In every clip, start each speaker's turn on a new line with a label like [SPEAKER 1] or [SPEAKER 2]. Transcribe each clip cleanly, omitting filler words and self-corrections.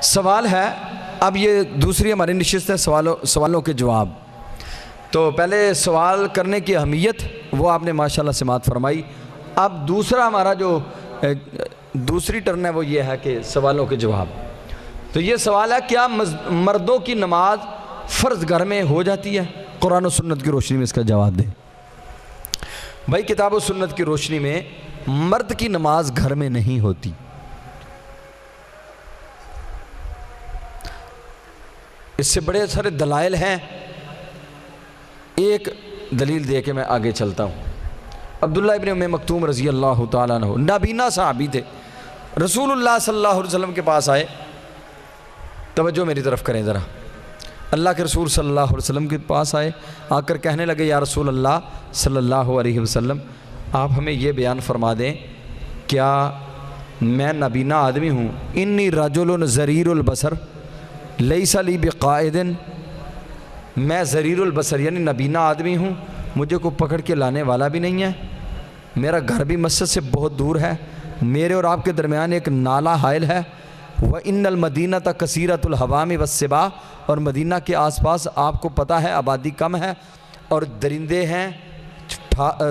[SPEAKER 1] سوال ہے، اب یہ دوسری ہماری نشست ہے سوالوں کے جواب۔ تو پہلے سوال کرنے کی اہمیت وہ آپ نے ماشاءاللہ سماعت فرمائی۔ اب دوسرا ہمارا جو دوسری ٹرن ہے وہ یہ ہے کہ سوالوں کے جواب۔ تو یہ سوال ہے، کیا مردوں کی نماز فرض گھر میں ہو جاتی ہے؟ قرآن و سنت کی روشنی میں اس کا جواب دیں۔ بھائی کتاب و سنت کی روشنی میں مرد کی نماز گھر میں نہیں ہوتی۔ اس سے بڑے سارے دلائل ہیں، ایک دلیل دے کے میں آگے چلتا ہوں۔ عبداللہ ابن ام مکتوم رضی اللہ تعالیٰ عنہ نابینا صحابی تھے، رسول اللہ صلی اللہ علیہ وسلم کے پاس آئے۔ توجہ میری طرف کریں ذرا، اللہ کے رسول صلی اللہ علیہ وسلم کے پاس آئے، آ کر کہنے لگے یا رسول اللہ صلی اللہ علیہ وسلم، آپ ہمیں یہ بیان فرما دیں، کیا میں نابینا آدمی ہوں؟ انی رجل ضریر البصر لیس لی بقائد، میں ضریر البصر یعنی نابینا آدمی ہوں، مجھے کو پکڑ کے لانے والا بھی نہیں ہے، میرا گھر بھی مسجد سے بہت دور ہے، میرے اور آپ کے درمیان ایک نالہ حائل ہے، وَإِنَّ الْمَدِينَةَ كَثِيرَةُ الْحَوَامِ وَالسِّبَاعِ، اور مدینہ کے آس پاس آپ کو پتہ ہے آبادی کم ہے اور درندے ہیں،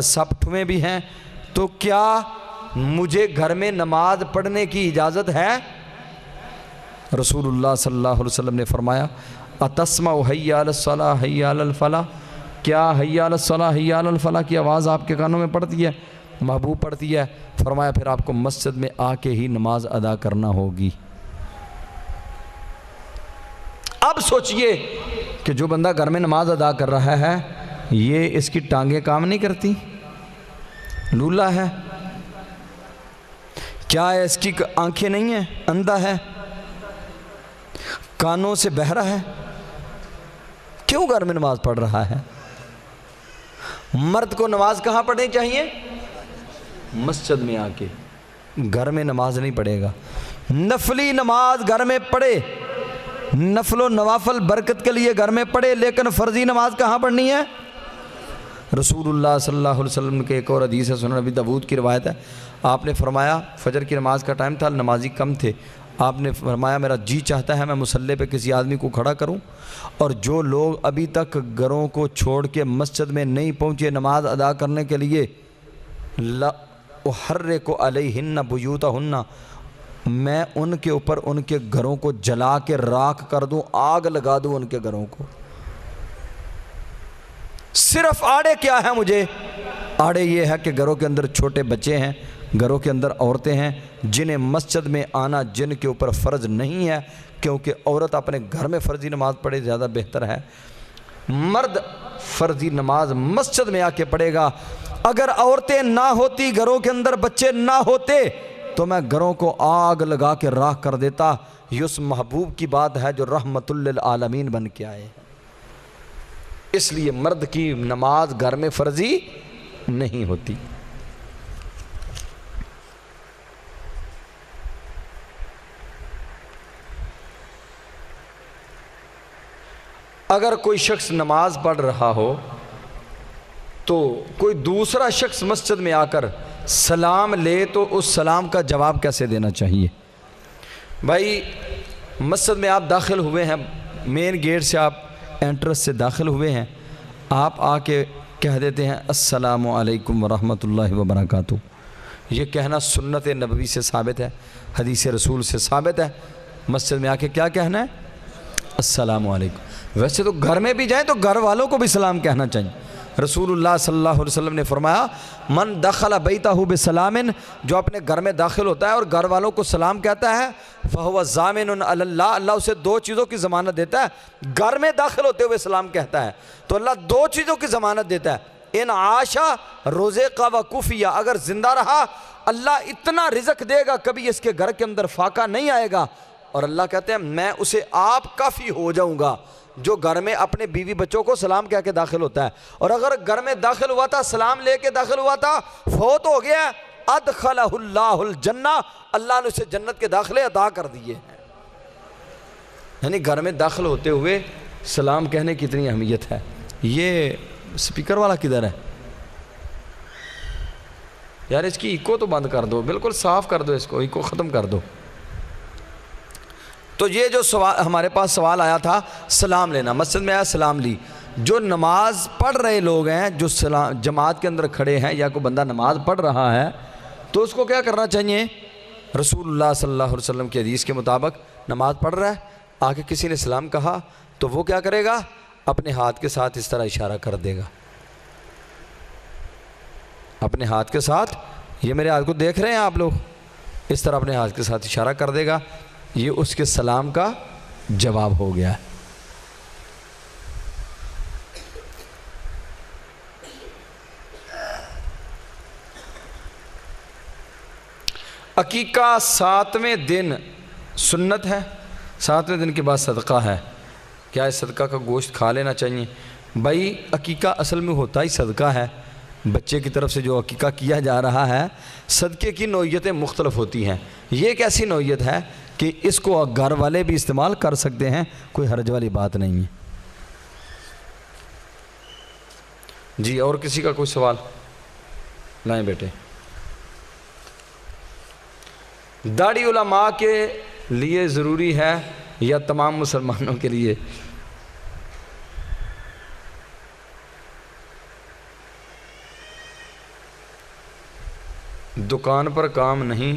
[SPEAKER 1] سپٹھویں بھی ہیں، تو کیا مجھے گھر میں نماز پڑھنے کی اجازت ہے؟ رسول اللہ صلی اللہ علیہ وسلم نے فرمایا اتسمع حی علی الصلاۃ حی علی الفلاح، کیا حی علی الصلاۃ حی علی الفلاح کی آواز آپ کے کانوں میں پڑتی ہے؟ محبوب پڑتی ہے۔ فرمایا پھر آپ کو مسجد میں آ کے ہی نماز ادا کرنا ہوگی۔ اب سوچئے کہ جو بندہ گھر میں نماز ادا کر رہا ہے، یہ اس کی ٹانگیں کام نہیں کرتی، لولا ہے، کیا اس کی آنکھیں نہیں ہیں، اندھا ہے، کانوں سے بہرا ہے، کیوں گھر میں نماز پڑھ رہا ہے؟ مرد کو نماز کہاں پڑھنی چاہیے؟ مسجد میں آ کے، گھر میں نماز نہیں پڑھے گا۔ نفلی نماز گھر میں پڑھے، نفل و نوافل برکت کے لیے گھر میں پڑھے، لیکن فرضی نماز کہاں پڑھنی ہے؟ رسول اللہ صلی اللہ علیہ وسلم کے ایک اور حدیث ہے، سنن ابی داؤد کی روایت ہے، آپ نے فرمایا فجر کی نماز کا ٹائم تھا، نمازی کم تھے، آپ نے فرمایا میرا جی چاہتا ہے میں مصلی پہ کسی آدمی کو کھڑا کروں، اور جو لوگ ابھی تک گھروں کو چھوڑ کے مسجد میں نہیں پہنچے نماز ادا کرنے کے لیے، لَأُحَرِّقُ عَلَيْهِنَّ بُيُوتَهُنَّ، میں ان کے اوپر ان کے گھروں کو جلا کے راکھ کر دوں، آگ لگا دوں ان کے گھروں کو۔ صرف آڑے کیا ہے مجھے؟ آڑے یہ ہے کہ گھروں کے اندر چھوٹے بچے ہیں، گھروں کے اندر عورتیں ہیں، جنہیں مسجد میں آنا جن کے اوپر فرض نہیں ہے، کیونکہ عورت اپنے گھر میں فرضی نماز پڑھے زیادہ بہتر ہے۔ مرد فرضی نماز مسجد میں آ کے پڑھے گا۔ اگر عورتیں نہ ہوتی، گھروں کے اندر بچے نہ ہوتے، تو میں گھروں کو آگ لگا کے راکھ کر دیتا۔ یہ اس محبوب کی بات ہے جو رحمت للعالمین بن کے آئے ہیں۔ اس لیے مرد کی نماز گھر میں فرضی نہیں ہوتی۔ اگر کوئی شخص نماز پڑھ رہا ہو تو کوئی دوسرا شخص مسجد میں آ کر سلام لے تو اس سلام کا جواب کیسے دینا چاہیے؟ بھائی مسجد میں آپ داخل ہوئے ہیں، مین گیٹ سے آپ انٹرنس سے داخل ہوئے ہیں، آپ آ کے کہہ دیتے ہیں السلام علیکم ورحمۃ اللہ وبرکاتہ۔ یہ کہنا سنت نبوی سے ثابت ہے، حدیث رسول سے ثابت ہے۔ مسجد میں آ کے کیا کہنا ہے؟ السلام علیکم۔ ویسے تو گھر میں بھی جائیں تو گھر والوں کو بھی سلام کہنا چاہیے۔ رسول اللہ صلی اللہ علیہ وسلم نے فرمایا من دخل بیتہ بسلام، جو اپنے گھر میں داخل ہوتا ہے اور گھر والوں کو سلام کہتا ہے، فہو ضامن علی اللہ، اللہ اسے دو چیزوں کی ضمانت دیتا ہے۔ گھر میں داخل ہوتے ہوئے سلام کہتا ہے تو اللہ دو چیزوں کی ضمانت دیتا ہے، ان عاشا رزق و کفیہ، اگر زندہ رہا اللہ اتنا رزق دے گا کبھی اس کے گھر کے اندر فاقہ نہیں آئے گا، اور اللہ کہتے ہیں میں اسے آپ کافی ہو جاؤں گا جو گھر میں اپنے بیوی بچوں کو سلام کہہ کے داخل ہوتا ہے۔ اور اگر گھر میں داخل ہوا تھا، سلام لے کے داخل ہوا تھا، فوت ہو گیا، ادخلہ اللہ الجنہ، اللہ نے اسے جنت کے داخلے عطا کر دیے ہیں۔ یعنی گھر میں داخل ہوتے ہوئے سلام کہنے کی اتنی اہمیت ہے۔ یہ سپیکر والا کدھر ہے یار؟ اس کی ایکو تو بند کر دو، بالکل صاف کر دو، اس کو ایکو ختم کر دو۔ تو یہ جو سوال ہمارے پاس سوال آیا تھا سلام لینا، مسجد میں آیا سلام لی، جو نماز پڑھ رہے لوگ ہیں، جو جماعت کے اندر کھڑے ہیں، یا کوئی بندہ نماز پڑھ رہا ہے تو اس کو کیا کرنا چاہیے؟ رسول اللہ صلی اللہ علیہ وسلم کی حدیث کے مطابق نماز پڑھ رہا ہے، آگے کسی نے سلام کہا تو وہ کیا کرے گا؟ اپنے ہاتھ کے ساتھ اس طرح اشارہ کر دے گا، اپنے ہاتھ کے ساتھ، یہ میرے ہاتھ کو دیکھ رہے ہیں آپ لوگ، اس طرح اپنے ہاتھ کے ساتھ اشارہ کر دے گا، یہ اس کے سلام کا جواب ہو گیا ہے۔ عقیقہ 7ویں دن سنت ہے، 7ویں دن کے بعد صدقہ ہے، کیا اس صدقہ کا گوشت کھا لینا چاہیے؟ بھائی عقیقہ اصل میں ہوتا ہی صدقہ ہے، بچے کی طرف سے جو عقیقہ کیا جا رہا ہے، صدقے کی نوعیتیں مختلف ہوتی ہیں، یہ ایک ایسی نوعیت ہے کہ اس کو گھر والے بھی استعمال کر سکتے ہیں، کوئی حرج والی بات نہیں ہے۔ جی اور کسی کا کوئی سوال؟ لائیں بیٹے۔ داڑھی علماء کے لیے ضروری ہے یا تمام مسلمانوں کے لیے؟ دکان پر کام نہیں،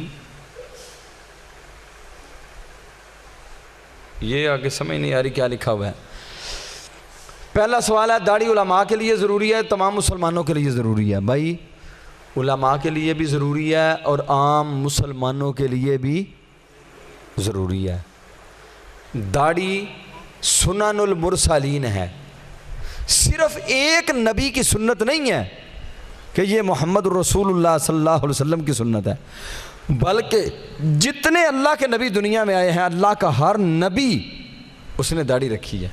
[SPEAKER 1] یہ آگے سمجھ نہیں آ رہی کیا لکھا ہوا ہے۔ پہلا سوال ہے داڑھی علماء کے لیے ضروری ہے، تمام مسلمانوں کے لیے ضروری ہے؟ بھائی علماء کے لیے بھی ضروری ہے اور عام مسلمانوں کے لیے بھی ضروری ہے۔ داڑھی سنن المرسلین ہے، صرف ایک نبی کی سنت نہیں ہے کہ یہ محمد رسول اللہ صلی اللہ علیہ وسلم کی سنت ہے، بلکہ جتنے اللہ کے نبی دنیا میں آئے ہیں، اللہ کا ہر نبی اس نے داڑھی رکھی ہے۔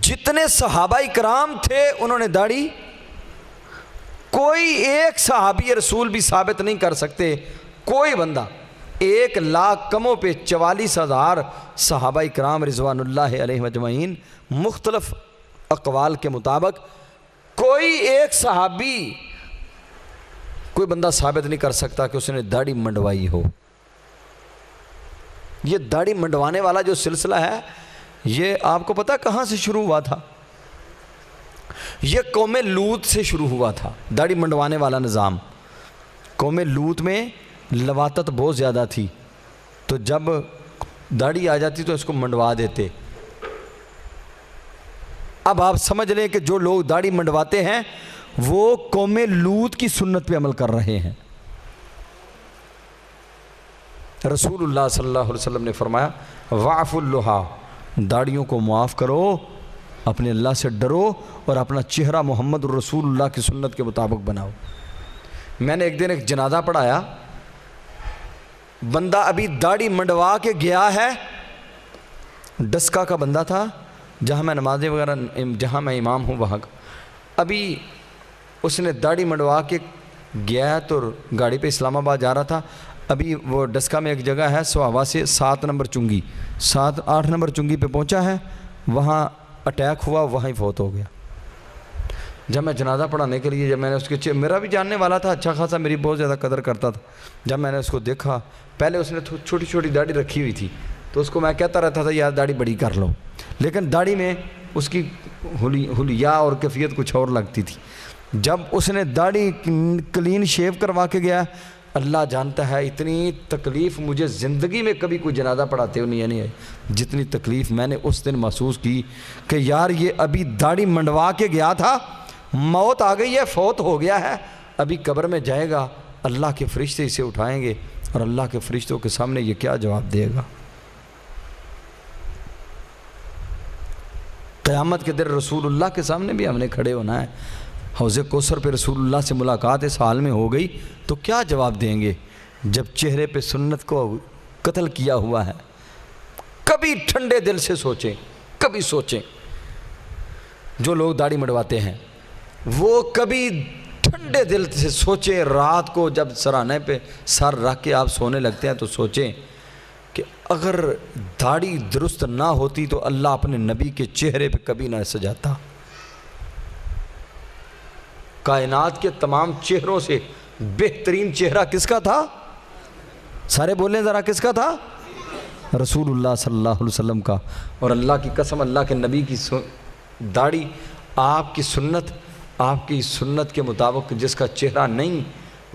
[SPEAKER 1] جتنے صحابہ کرام تھے انہوں نے داڑھی، کوئی ایک صحابی رسول بھی ثابت نہیں کر سکتے، کوئی بندہ، 1,00,000 کموں پہ 44,000 صحابہ کرام رضوان اللہ علیہ مجمعین، مختلف اقوال کے مطابق کوئی ایک صحابی، کوئی بندہ ثابت نہیں کر سکتا کہ اس نے داڑھی منڈوائی ہو۔ یہ داڑھی منڈوانے والا جو سلسلہ ہے، یہ آپ کو پتہ کہاں سے شروع ہوا تھا؟ یہ قوم لوط سے شروع ہوا تھا، داڑھی منڈوانے والا نظام۔ قوم لوط میں لواطت بہت زیادہ تھی، تو جب داڑھی آ جاتی تو اس کو منڈوا دیتے۔ اب آپ سمجھ لیں کہ جو لوگ داڑھی منڈواتے ہیں وہ قوم لوط کی سنت پہ عمل کر رہے ہیں۔ رسول اللہ صلی اللہ علیہ وسلم نے فرمایا وَعْفُ اللُّحَىٰ، داڑھیوں کو معاف کرو، اپنے اللہ سے ڈرو اور اپنا چہرہ محمد رسول اللہ کی سنت کے مطابق بناؤ۔ میں نے ایک دن ایک جنازہ پڑھایا، بندہ ابھی داڑھی منڈوا کے گیا ہے، ڈسکا کا بندہ تھا، جہاں میں نمازیں وغیرہ، جہاں میں امام ہوں وہاں کا، ابھی اس نے داڑھی منڈوا کے گیا تو گاڑی پہ اسلام آباد جا رہا تھا، ابھی وہ ڈسکا میں ایک جگہ ہے سوابا سے 7 نمبر چنگی، 8 نمبر چنگی پہ پہنچا ہے، وہاں اٹیک ہوا، وہاں ہی فوت ہو گیا۔ جب میں جنازہ پڑھانے کے لیے، جب میں نے اس کے میرا بھی جاننے والا تھا، اچھا خاصا میری بہت زیادہ قدر کرتا تھا، جب میں نے اس کو دیکھا، پہلے اس نے چھوٹی چھوٹی داڑھی رکھی ہوئی تھی، تو اس کو میں کہتا رہتا تھا یار داڑھی بڑی کر لو، لیکن داڑھی میں اس کی حلیہ اور کیفیت کچھ اور لگتی تھی۔ جب اس نے داڑھی کلین شیو کروا کے گیا، اللہ جانتا ہے اتنی تکلیف مجھے زندگی میں کبھی کوئی جنازہ پڑھاتے ہو نہیں آئی، جتنی تکلیف میں نے اس دن محسوس کی کہ یار یہ ابھی داڑھی منڈوا کے گیا تھا، موت آ گئی ہے، فوت ہو گیا ہے، ابھی قبر میں جائے گا، اللہ کے فرشتے اسے اٹھائیں گے اور اللہ کے فرشتوں کے سامنے یہ کیا جواب دے گا؟ قیامت کے دن رسول اللہ کے سامنے بھی ہم نے کھڑے ہونا ہے، حوض کوثر پہ رسول اللہ سے ملاقات اس حال میں ہو گئی تو کیا جواب دیں گے جب چہرے پہ سنت کو قتل کیا ہوا ہے؟ کبھی ٹھنڈے دل سے سوچیں، کبھی سوچیں، جو لوگ داڑھی منڈواتے ہیں وہ کبھی ٹھنڈے دل سے سوچیں، رات کو جب سرانے پہ سر رکھ کے آپ سونے لگتے ہیں تو سوچیں کہ اگر داڑھی درست نہ ہوتی تو اللہ اپنے نبی کے چہرے پہ کبھی نہ سجاتا۔ کائنات کے تمام چہروں سے بہترین چہرہ کس کا تھا؟ سارے بولیں ذرا، کس کا تھا؟ رسول اللہ صلی اللہ علیہ وسلم کا۔ اور اللہ کی قسم، اللہ کے نبی کی داڑھی آپ کی سنت کے مطابق جس کا چہرہ نہیں،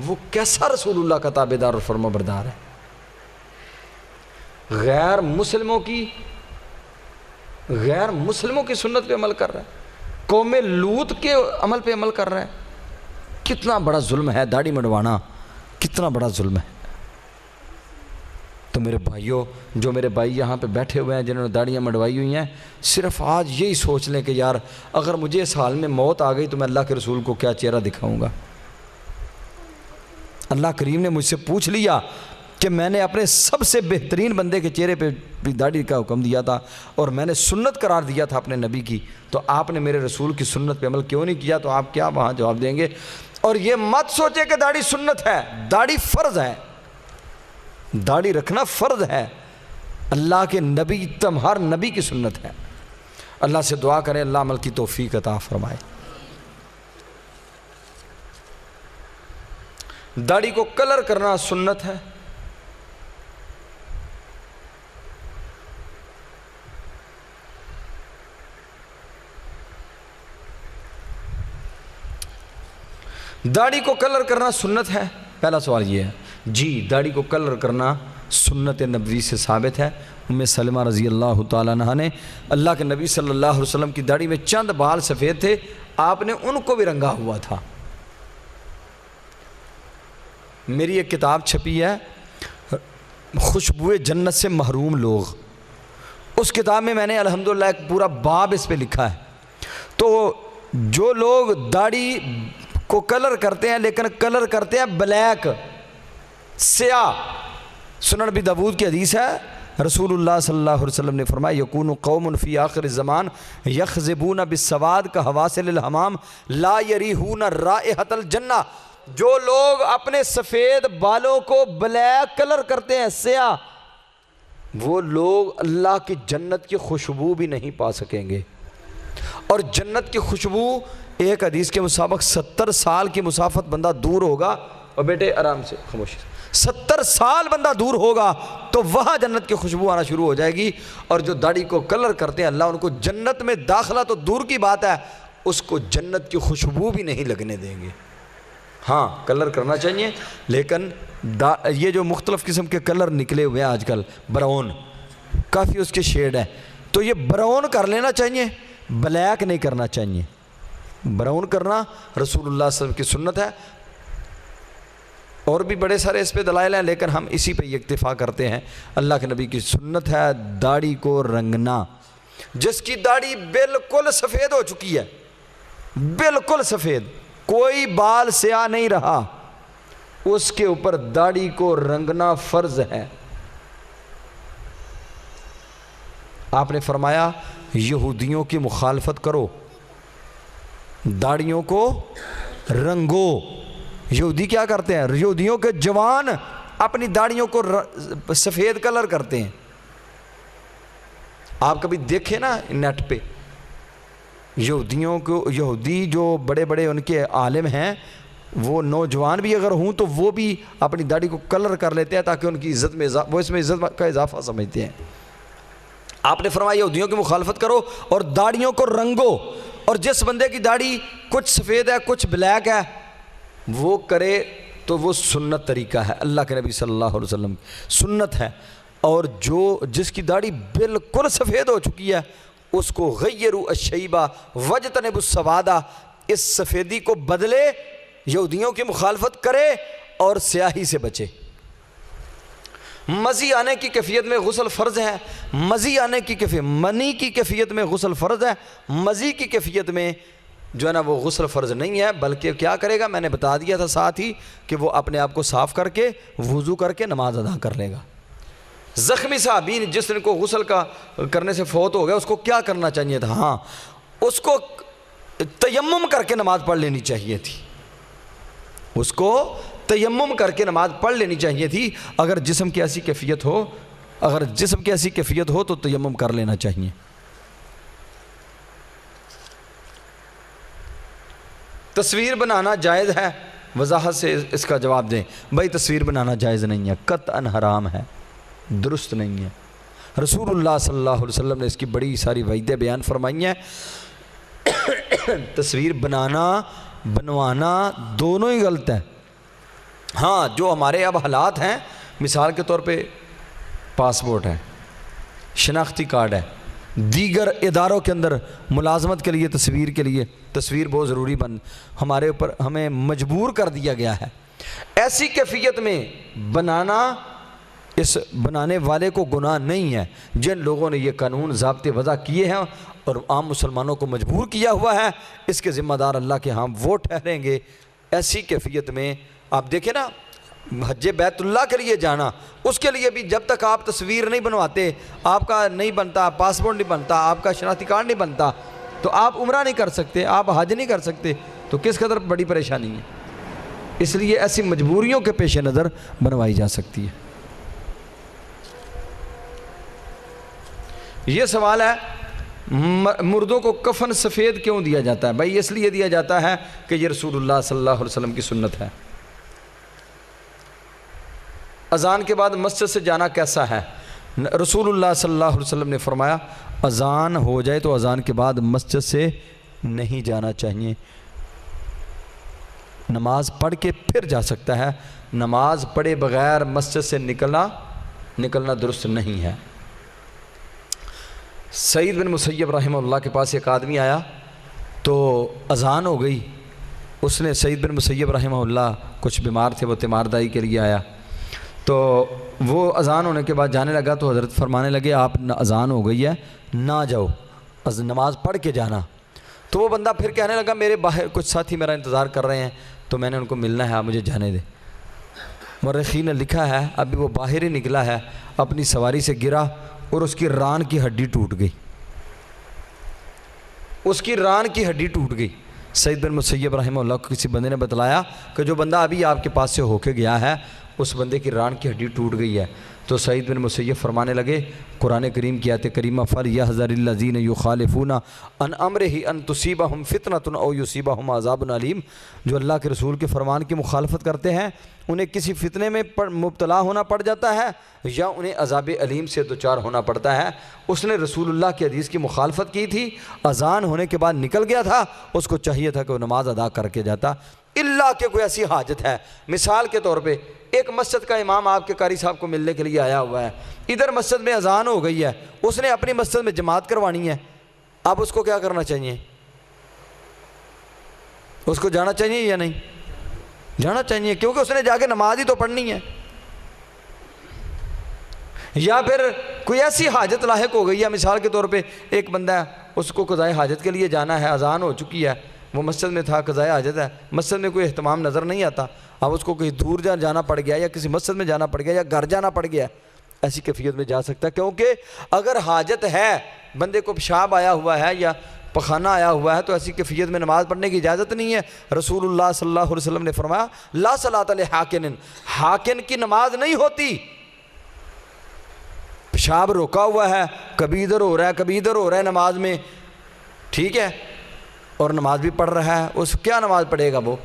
[SPEAKER 1] وہ کیسا رسول اللہ کا تابعدار اور فرما بردار ہے؟ غیر مسلموں کی سنت پہ عمل کر رہا ہے، قوم لوط کے عمل پہ عمل کر رہا ہے۔ کتنا بڑا ظلم ہے داڑھی منڈوانا، کتنا بڑا ظلم ہے۔ تو میرے بھائیوں، جو میرے بھائی یہاں پہ بیٹھے ہوئے ہیں جنہوں نے داڑیاں منڈوائی ہوئی ہیں، صرف آج یہی سوچ لیں کہ یار اگر مجھے اس حال میں موت آ گئی تو میں اللہ کے رسول کو کیا چہرہ دکھاؤں گا۔ اللہ کریم نے مجھ سے پوچھ لیا کہ میں نے اپنے سب سے بہترین بندے کے چہرے پہ داڑھی کا حکم دیا تھا اور میں نے سنت قرار دیا تھا اپنے نبی کی، تو آپ نے میرے رسول کی سنت پہ عمل کیوں نہیں کیا؟ تو آپ کیا وہاں جواب دیں گے؟ اور یہ مت سوچے کہ داڑھی سنت ہے، داڑھی فرض ہے، داڑھی رکھنا فرض ہے، اللہ کے نبی، ہر نبی کی سنت ہے۔ اللہ سے دعا کریں اللہ عمل کی توفیق عطا فرمائے۔ داڑھی کو کلر کرنا سنت ہے۔ داڑھی کو کلر کرنا سنت ہے؟ پہلا سوال یہ ہے جی، داڑھی کو کلر کرنا سنت نبوی سے ثابت ہے۔ ام سلمہ رضی اللہ تعالیٰ عنہ نے اللہ کے نبی صلی اللہ علیہ وسلم کی داڑھی میں چند بال سفید تھے، آپ نے ان کو بھی رنگا ہوا تھا۔ میری ایک کتاب چھپی ہے خوشبوئے جنت سے محروم لوگ، اس کتاب میں نے الحمدللہ ایک پورا باب اس پہ لکھا ہے۔ تو جو لوگ داڑھی کو کلر کرتے ہیں لیکن کلر کرتے ہیں بلیک، سیاہ، سنن ابی داؤد کی حدیث ہے، رسول اللہ صلی اللہ علیہ وسلم نے فرمایا یکون قوم فی آخر الزمان یخضبون بالسواد کحواسل الحمام لا یریحون رائحۃ الجنہ۔ جو لوگ اپنے سفید بالوں کو بلیک کلر کرتے ہیں، سیاہ، وہ لوگ اللہ کی جنت کی خوشبو بھی نہیں پا سکیں گے۔ اور جنت کی خوشبو ایک حدیث کے مطابق 70 سال کی مسافت بندہ دور ہوگا، اور بیٹے آرام سے خاموشی، 70 سال بندہ دور ہوگا تو وہاں جنت کی خوشبو آنا شروع ہو جائے گی۔ اور جو داڑھی کو کلر کرتے ہیں اللہ ان کو جنت میں داخلہ تو دور کی بات ہے، اس کو جنت کی خوشبو بھی نہیں لگنے دیں گے۔ ہاں کلر کرنا چاہیے، لیکن یہ جو مختلف قسم کے کلر نکلے ہوئے ہیں آج کل، براؤن کافی اس کے شیڈ ہے، تو یہ براؤن کر لینا چاہیے، بلیک نہیں کرنا چاہیے۔ براؤن کرنا رسول اللہ صلی اللہ علیہ وسلم کی سنت ہے، اور بھی بڑے سارے اس پہ دلائل ہیں لیکن ہم اسی پہ اکتفا کرتے ہیں۔ اللہ کے نبی کی سنت ہے داڑھی کو رنگنا۔ جس کی داڑھی بالکل سفید ہو چکی ہے، بالکل سفید، کوئی بال سیاہ نہیں رہا، اس کے اوپر داڑھی کو رنگنا فرض ہے۔ آپ نے فرمایا یہودیوں کی مخالفت کرو، داڑھیوں کو رنگو۔ یہودی کیا کرتے ہیں؟ یہودیوں کے جوان اپنی داڑھیوں کو سفید کلر کرتے ہیں۔ آپ کبھی دیکھیں نا نیٹ پہ، یہودیوں کو، یہودی جو بڑے بڑے ان کے عالم ہیں، وہ نوجوان بھی اگر ہوں تو وہ بھی اپنی داڑھی کو کلر کر لیتے ہیں تاکہ ان کی عزت میں وہ اس میں عزت کا اضافہ سمجھتے ہیں۔ آپ نے فرمایا یہودیوں کی مخالفت کرو اور داڑھیوں کو رنگو، اور جس بندے کی داڑھی کچھ سفید ہے کچھ بلیک ہے وہ کرے تو وہ سنت طریقہ ہے، اللہ کے نبی صلی اللہ علیہ وسلم سنت ہے۔ اور جس کی داڑھی بالکل سفید ہو چکی ہے اس کو غیروا الشیبہ واجتنبوا السوادہ، اس سفیدی کو بدلے، یہودیوں کی مخالفت کرے اور سیاہی سے بچے۔ مزی آنے کی کیفیت میں غسل فرض ہے، مزی آنے کی کیفیت، منی کی کیفیت میں غسل فرض ہے، مزی کی کیفیت میں جو ہے نا وہ غسل فرض نہیں ہے، بلکہ کیا کرے گا؟ میں نے بتا دیا تھا ساتھ ہی کہ وہ اپنے آپ کو صاف کر کے وضو کر کے نماز ادا کر لے گا۔ زخمی صحابی جس نے کو غسل کا کرنے سے فوت ہو گیا اس کو کیا کرنا چاہیے تھا؟ ہاں اس کو تیمم کر کے نماز پڑھ لینی چاہیے تھی، اس کو تیمم کر کے نماز پڑھ لینی چاہیے تھی۔ اگر جسم کی ایسی کیفیت ہو تو تیمم کر لینا چاہیے۔ تصویر بنانا جائز ہے، وضاحت سے اس کا جواب دیں. بھائی تصویر بنانا جائز نہیں ہے، قطعاً حرام ہے، درست نہیں ہے. رسول اللہ صلی اللہ علیہ وسلم نے اس کی بڑی ساری وعیدیں بیان فرمائی ہیں. تصویر بنانا بنوانا دونوں ہی غلط ہے. ہاں جو ہمارے اب حالات ہیں، مثال کے طور پہ پاسپورٹ ہے، شناختی کارڈ ہے، دیگر اداروں کے اندر ملازمت کے لیے تصویر کے لیے تصویر بہت ضروری ہمارے اوپر ہمیں مجبور کر دیا گیا ہے. ایسی کیفیت میں بنانا اس بنانے والے کو گناہ نہیں ہے. جن لوگوں نے یہ قانون ضابطے وضع کیے ہیں اور عام مسلمانوں کو مجبور کیا ہوا ہے، اس کے ذمہ دار اللہ کے ہاں وہ ٹھہریں گے. ایسی کیفیت میں آپ دیکھیں نا، حج بیت اللہ کے لیے جانا، اس کے لیے بھی جب تک آپ تصویر نہیں بنواتے، آپ کا نہیں بنتا پاسپورٹ، نہیں بنتا آپ کا شناختی کارڈ، نہیں بنتا، تو آپ عمرہ نہیں کر سکتے، آپ حج نہیں کر سکتے. تو کس قدر بڑی پریشانی ہے. اس لیے ایسی مجبوریوں کے پیش نظر بنوائی جا سکتی ہے. یہ سوال ہے مردوں کو کفن سفید کیوں دیا جاتا ہے؟ بھائی اس لیے دیا جاتا ہے کہ یہ رسول اللہ صلی اللہ علیہ وسلم کی سنت ہے. اذان کے بعد مسجد سے جانا کیسا ہے؟ رسول اللہ صلی اللہ علیہ وسلم نے فرمایا اذان ہو جائے تو اذان کے بعد مسجد سے نہیں جانا چاہیے. نماز پڑھ کے پھر جا سکتا ہے، نماز پڑھے بغیر مسجد سے نکلنا درست نہیں ہے. سعید بن مسیب رحمہ اللہ کے پاس ایک آدمی آیا تو اذان ہو گئی. اس نے سعید بن مسیب رحمہ اللہ کچھ بیمار تھے، وہ تیمارداری کے لیے آیا، تو وہ اذان ہونے کے بعد جانے لگا تو حضرت فرمانے لگے آپ اذان ہو گئی ہے نہ جاؤ، نماز پڑھ کے جانا. تو وہ بندہ پھر کہنے لگا میرے باہر کچھ ساتھی میرا انتظار کر رہے ہیں تو میں نے ان کو ملنا ہے، آپ مجھے جانے دیں. مورخین نے لکھا ہے ابھی وہ باہر ہی نکلا ہے، اپنی سواری سے گرا اور اس کی ران کی ہڈی ٹوٹ گئی. اس کی ران کی ہڈی ٹوٹ گئی. سعید بن مسیب رحمہ اللہ کو کسی بندے نے بتلایا کہ جو بندہ ابھی آپ کے پاس سے ہو کے گیا ہے اس بندے کی ران کی ہڈی ٹوٹ گئی ہے. تو سعید بن مسیب فرمانے لگے قرآن کریم کی آیت کریمہ فَلْيَحْذَرِ الَّذِينَ يُخَالِفُونَ عَنْ أَمْرِهِ أَن تُصِيبَهُمْ فِتْنَةٌ أَوْ يُصِيبَهُمْ عَذَابٌ أَلِيمٌ. جو اللہ کے رسول کے فرمان کی مخالفت کرتے ہیں انہیں کسی فتنے میں مبتلا ہونا پڑ جاتا ہے یا انہیں عذاب علیم سے دوچار ہونا پڑتا ہے. اس نے رسول اللہ کی حدیث کی مخالفت کی تھی، اذان ہونے کے بعد نکل گیا تھا، اس کو چاہیے تھا کہ وہ نماز ادا کر کے جاتا. اللہ کہ کوئی ایسی حاجت ہے، مثال کے طور پہ ایک مسجد کا امام آپ کے قاری صاحب کو ملنے کے لیے آیا ہوا ہے، ادھر مسجد میں اذان ہو گئی ہے، اس نے اپنی مسجد میں جماعت کروانی ہے، اب اس کو کیا کرنا چاہیے؟ اس کو جانا چاہیے یا نہیں؟ جانا چاہیے، کیونکہ اس نے جا کے نماز ہی تو پڑھنی ہے. یا پھر کوئی ایسی حاجت لاحق ہو گئی ہے، مثال کے طور پہ ایک بندہ ہے اس کو قضائے حاجت کے لیے جانا ہے، اذان ہو چکی ہے، وہ مسجد میں تھا، قضائے حاجت ہے، مسجد میں کوئی اہتمام نظر نہیں آتا، اب اس کو کہیں دور جانا پڑ گیا یا کسی مسجد میں جانا پڑ گیا یا گھر جانا پڑ گیا. ایسی کیفیت میں جا سکتا ہے، کیونکہ اگر حاجت ہے، بندے کو پیشاب آیا ہوا ہے یا پخانہ آیا ہوا ہے تو ایسی کیفیت میں نماز پڑھنے کی اجازت نہیں ہے. رسول اللہ صلی اللہ علیہ وسلم نے فرمایا لا صلاۃ لحاکن، حاکن کی نماز نہیں ہوتی. پیشاب روکا ہوا ہے، کبھی ادھر ہو رہا ہے کبھی ادھر ہو رہا ہے نماز میں، ٹھیک ہے، اور نماز بھی پڑھ رہا ہے، اس کیا نماز پڑھے گا وہ؟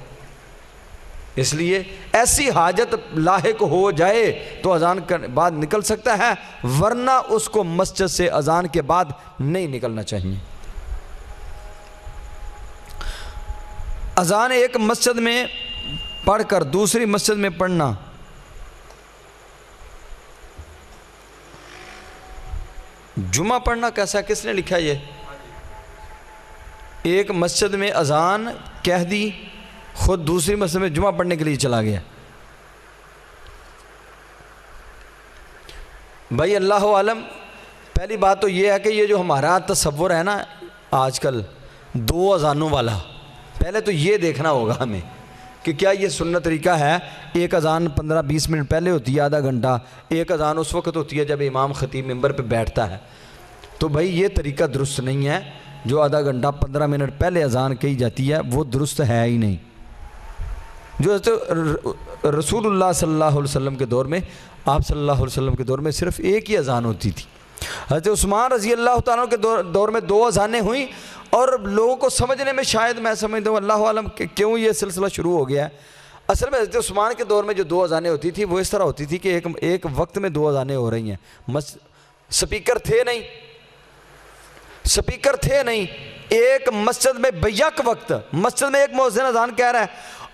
[SPEAKER 1] اس لیے ایسی حاجت لاحق ہو جائے تو اذان کے بعد نکل سکتا ہے، ورنہ اس کو مسجد سے اذان کے بعد نہیں نکلنا چاہیے. اذان ایک مسجد میں پڑھ کر دوسری مسجد میں پڑھنا جمعہ پڑھنا کیسا ہے؟ کس نے لکھا یہ؟ ایک مسجد میں اذان کہہ دی، خود دوسری مسجد میں جمعہ پڑھنے کے لیے چلا گیا. بھائی اللہ عالم، پہلی بات تو یہ ہے کہ یہ جو ہمارا تصور ہے نا آج کل دو اذانوں والا، پہلے تو یہ دیکھنا ہوگا ہمیں کہ کیا یہ سنت طریقہ ہے. ایک اذان 15-20 منٹ پہلے ہوتی ہے، آدھا گھنٹہ، ایک اذان اس وقت ہوتی ہے جب امام خطیب منبر پہ بیٹھتا ہے. تو بھائی یہ طریقہ درست نہیں ہے. جو آدھا گھنٹہ 15 منٹ پہلے اذان کہی جاتی ہے وہ درست ہے ہی نہیں. جو رسول اللہ صلی اللہ علیہ وسلم کے دور میں، آپ صلی اللہ علیہ وسلم کے دور میں صرف ایک ہی اذان ہوتی تھی. حضرت عثمان رضی اللہ تعالیٰ کے دور میں 2 اذانیں ہوئیں، اور لوگوں کو سمجھنے میں شاید میں سمجھتا ہوں اللہ عالم کہ کیوں یہ سلسلہ شروع ہو گیا ہے. اصل میں حضرت عثمان کے دور میں جو 2 اذانیں ہوتی تھی وہ اس طرح ہوتی تھی کہ ایک وقت میں 2 اذانیں ہو رہی ہیں. سپیکر تھے نہیں, ایک مسجد میں بیک وقت مسجد میں ایک مؤذن اذان کہہ رہا ہے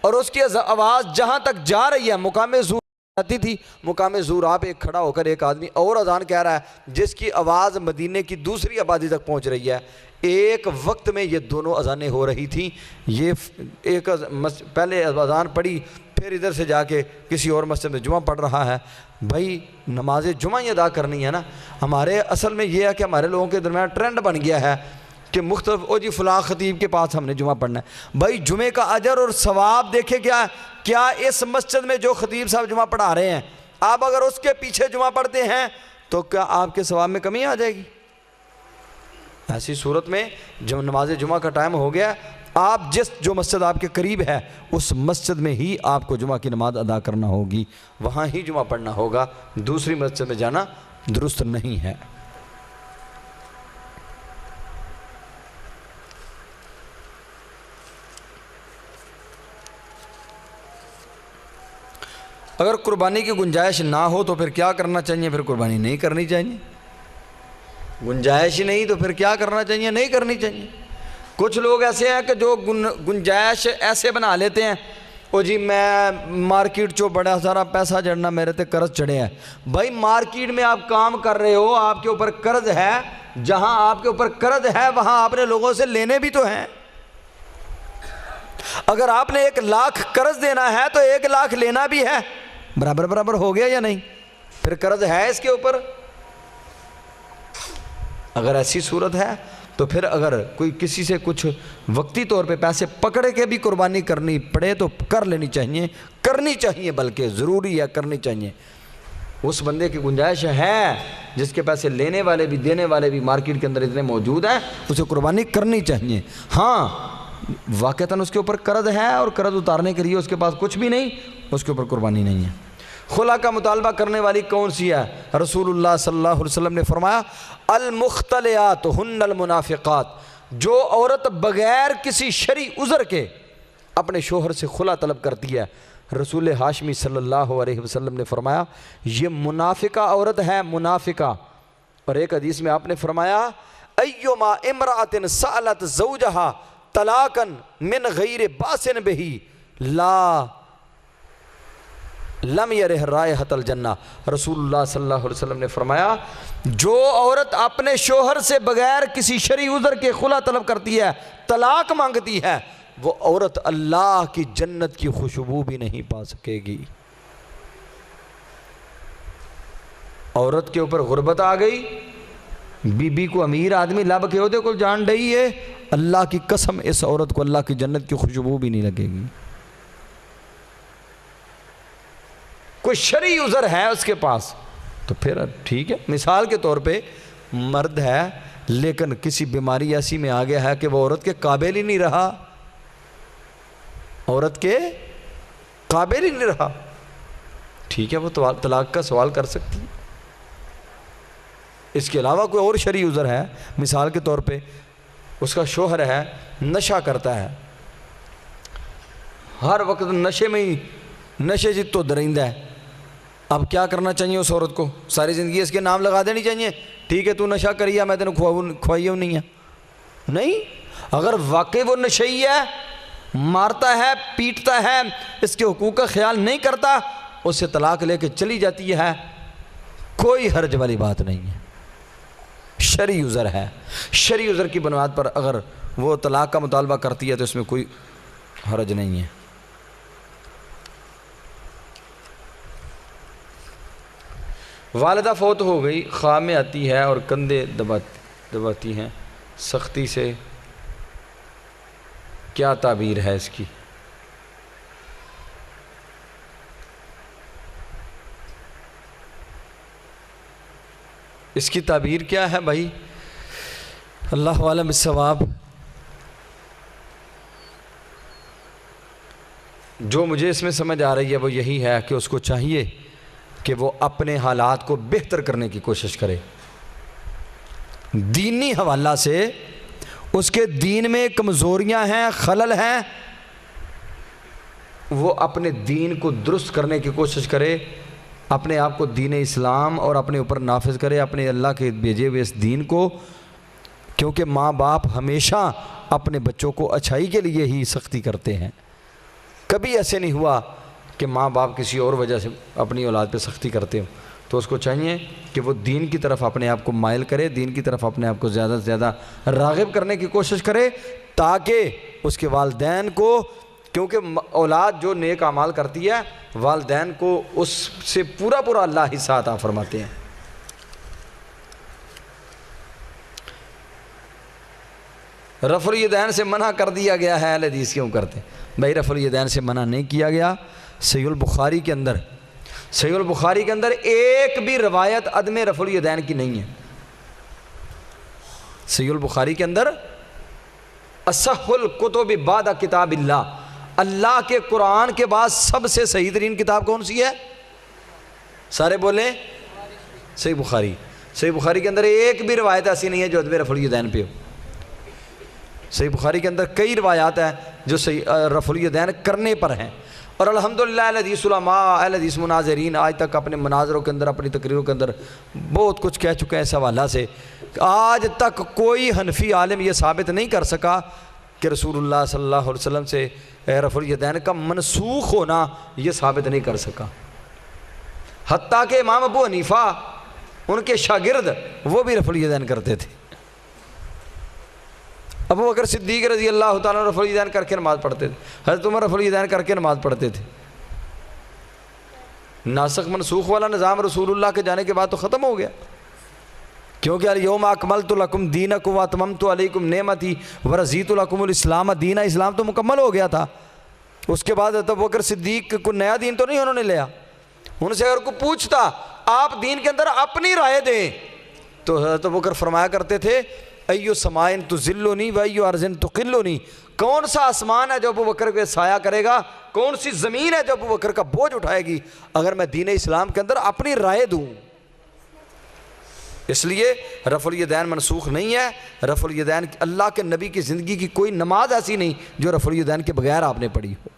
[SPEAKER 1] اور اس کی آواز جہاں تک جا رہی ہے مقام ظہور آتی تھی, مقام ظہور آپ ایک کھڑا ہو کر ایک آدمی اور اذان کہہ رہا ہے جس کی آواز مدینے کی دوسری آبادی تک پہنچ رہی ہے. ایک وقت میں یہ دونوں اذانیں ہو رہی تھیں. یہ ایک پہلے اذان پڑھی پھر ادھر سے جا کے کسی اور مسجد میں جمعہ پڑھ رہا ہے. بھائی نماز جمعہ ہی ادا کرنی ہے نا. ہمارے اصل میں یہ ہے کہ ہمارے لوگوں کے درمیان ٹرینڈ بن گیا ہے کہ مختلف جی فلاں خطیب کے پاس ہم نے جمعہ پڑھنا ہے. بھائی جمعے کا اجر اور ثواب دیکھے کیا اس مسجد میں جو خطیب صاحب جمعہ پڑھا رہے ہیں آپ اگر اس کے پیچھے جمعہ پڑھتے ہیں تو کیا آپ کے ثواب میں کمی آ جائے گی؟ ایسی صورت میں جب نماز جمعہ کا ٹائم ہو گیا آپ جو مسجد آپ کے قریب ہے اس مسجد میں ہی آپ کو جمعہ کی نماز ادا کرنا ہوگی, وہاں ہی جمعہ پڑھنا ہوگا, دوسری مسجد میں جانا درست نہیں ہے. اگر قربانی کی گنجائش نہ ہو تو پھر کیا کرنا چاہیے؟ پھر قربانی نہیں کرنی چاہیے. گنجائش ہی نہیں تو پھر کیا کرنا چاہیے؟ نہیں کرنی چاہیے. کچھ لوگ ایسے ہیں کہ جو گنجائش ایسے بنا لیتے ہیں او جی میں مارکیٹ چو بڑا سارا پیسہ جڑنا میرے تے قرض چڑھے ہیں. بھائی مارکیٹ میں آپ کام کر رہے ہو, آپ کے اوپر قرض ہے, جہاں آپ کے اوپر قرض ہے وہاں آپ نے لوگوں سے لینے بھی تو ہیں. اگر آپ نے 1 لاکھ قرض دینا ہے تو 1 لاکھ لینا بھی ہے, برابر ہو گیا یا نہیں؟ پھر قرض ہے اس کے اوپر. اگر ایسی صورت ہے تو پھر اگر کوئی کسی سے کچھ وقتی طور پہ پیسے پکڑے کے بھی قربانی کرنی پڑے تو کر لینی چاہیے, بلکہ ضروری ہے کرنی چاہیے. اس بندے کی گنجائش ہے جس کے پیسے لینے والے بھی دینے والے بھی مارکیٹ کے اندر اتنے موجود ہیں, اسے قربانی کرنی چاہیے. ہاں واقعتاً اس کے اوپر قرض ہے اور قرض اتارنے کے لیے اس کے پاس کچھ بھی نہیں, اس کے اوپر قربانی نہیں ہے. خلا کا مطالبہ کرنے والی کون سی ہے؟ رسول اللہ صلی اللہ علیہ وسلم نے فرمایا المختلعات ہن المنافقات. جو عورت بغیر کسی شرعی عذر کے اپنے شوہر سے خلا طلب کرتی ہے, رسول ہاشمی صلی اللہ علیہ وسلم نے فرمایا یہ منافقہ عورت ہے, منافقہ. اور ایک حدیث میں آپ نے فرمایا ایما امرأة سألت زوجہا طلاقا من غیر باسن بہی لا لم یرہ رائحۃ الجنہ. رسول اللہ صلی اللہ علیہ وسلم نے فرمایا جو عورت اپنے شوہر سے بغیر کسی شرعی عذر کے خلا طلب کرتی ہے, طلاق مانگتی ہے, وہ عورت اللہ کی جنت کی خوشبو بھی نہیں پا سکے گی. عورت کے اوپر غربت آ گئی, بی بی کو امیر آدمی لب کے عہدے کو جان ڈئی ہے, اللہ کی قسم اس عورت کو اللہ کی جنت کی خوشبو بھی نہیں لگے گی. کوئی شرعی عذر ہے اس کے پاس تو پھر ٹھیک ہے. مثال کے طور پہ مرد ہے لیکن کسی بیماری ایسی میں آ گیا ہے کہ وہ عورت کے قابل ہی نہیں رہا, عورت کے قابل ہی نہیں رہا, ٹھیک ہے وہ طلاق کا سوال کر سکتی ہے. اس کے علاوہ کوئی اور شرعی عذر ہے, مثال کے طور پہ اس کا شوہر ہے نشہ کرتا ہے, ہر وقت نشے میں ہی نشے جت تو درندہ ہے. اب کیا کرنا چاہیے اس عورت کو؟ ساری زندگی اس کے نام لگا دینی چاہیے, ٹھیک ہے تو نشہ کری ہے میں تینوں کھوائی ہوں نہیں ہے. نہیں, اگر واقعی وہ نشئی ہے, مارتا ہے, پیٹتا ہے, اس کے حقوق کا خیال نہیں کرتا, اس سے طلاق لے کے چلی جاتی ہے, کوئی حرج والی بات نہیں ہے. شرعی عذر ہے, شرعی عذر کی بنیاد پر اگر وہ طلاق کا مطالبہ کرتی ہے تو اس میں کوئی حرج نہیں ہے. والدہ فوت ہو گئی, خواہ آتی ہے اور کندھے دباتی ہیں سختی سے, کیا تعبیر ہے اس کی؟ اس کی تعبیر کیا ہے بھائی؟ اللہ عالم بالصواب. جو مجھے اس میں سمجھ آ رہی ہے وہ یہی ہے کہ اس کو چاہیے کہ وہ اپنے حالات کو بہتر کرنے کی کوشش کرے. دینی حوالہ سے اس کے دین میں کمزوریاں ہیں, خلل ہیں, وہ اپنے دین کو درست کرنے کی کوشش کرے، اپنے آپ کو دین اسلام اور اپنے اوپر نافذ کرے، اپنے اللہ کے بھیجے ہوئے اس دین کو، کیونکہ ماں باپ ہمیشہ اپنے بچوں کو اچھائی کے لیے ہی سختی کرتے ہیں۔ کبھی ایسے نہیں ہوا کہ ماں باپ کسی اور وجہ سے اپنی اولاد پہ سختی کرتے ہو، تو اس کو چاہیے کہ وہ دین کی طرف اپنے آپ کو مائل کرے، دین کی طرف اپنے آپ کو زیادہ سے زیادہ راغب کرنے کی کوشش کرے، تاکہ اس کے والدین کو، کیونکہ اولاد جو نیک اعمال کرتی ہے والدین کو اس سے پورا پورا اللہ حصہ عطا فرماتے ہیں۔ رفع الیدین سے منع کر دیا گیا ہے، اہل حدیث کیوں کرتے ہیں؟ بھائی رفع الیدین سے منع نہیں کیا گیا۔ صحیح البخاری کے اندر ایک بھی روایت عدم رفع الیدین کی نہیں ہے۔ صحیح البخاری کے اندر اصح الکتب بعد کتاب اللہ، اللہ کے قرآن کے بعد سب سے صحیح ترین کتاب کون سی ہے؟ سارے بولیں صحیح بخاری۔ صحیح بخاری کے اندر ایک بھی روایت ایسی نہیں ہے جو عدم رفع الیدین پہ ہو۔ صحیح بخاری کے اندر کئی روایات ہیں جو رفع الیدین کرنے پر ہیں، اور الحمدللہ اہل حدیث علماء، اہل حدیث مناظرین آج تک اپنے مناظروں کے اندر، اپنی تقریروں کے اندر بہت کچھ کہہ چکے ہیں اس حوالہ سے۔ آج تک کوئی حنفی عالم یہ ثابت نہیں کر سکا کہ رسول اللہ صلی اللہ علیہ وسلم سے رفع الیدین کا منسوخ ہونا یہ ثابت نہیں کر سکا۔ حتیٰ کہ امام ابو حنیفہ، ان کے شاگرد، وہ بھی رفع الیدین کرتے تھے۔ ابو بکر صدیق رضی اللہ تعالیٰ رفع الیدین کر کے نماز پڑھتے تھے، حضرت عمر رفع الیدین کر کے نماز پڑھتے تھے۔ ناسخ منسوخ والا نظام رسول اللہ کے جانے کے بعد تو ختم ہو گیا، کیونکہ الیوم اکملت لکم دینکم واتممت علیکم نعمتی ورضیت لکم الاسلام دینا، اسلام تو مکمل ہو گیا تھا۔ اس کے بعد ابو بکر صدیق کو نیا دین تو نہیں انہوں نے لیا۔ ان سے اگر کوئی پوچھتا آپ دین کے اندر اپنی رائے دیں، تو حضرت ابو بکر فرمایا کرتے تھے ایو سمائن تذلونی و ایو ارض تقلونی، کون سا آسمان ہے جو ابو بکر کے سایہ کرے گا، کون سی زمین ہے جو ابو بکر کا بوجھ اٹھائے گی اگر میں دین اسلام کے اندر اپنی رائے دوں۔ اس لیے رفع الیدین منسوخ نہیں ہے۔ رفع الیدین اللہ کے نبی کی زندگی کی کوئی نماز ایسی نہیں جو رفع الیدین کے بغیر آپ نے پڑھی ہو۔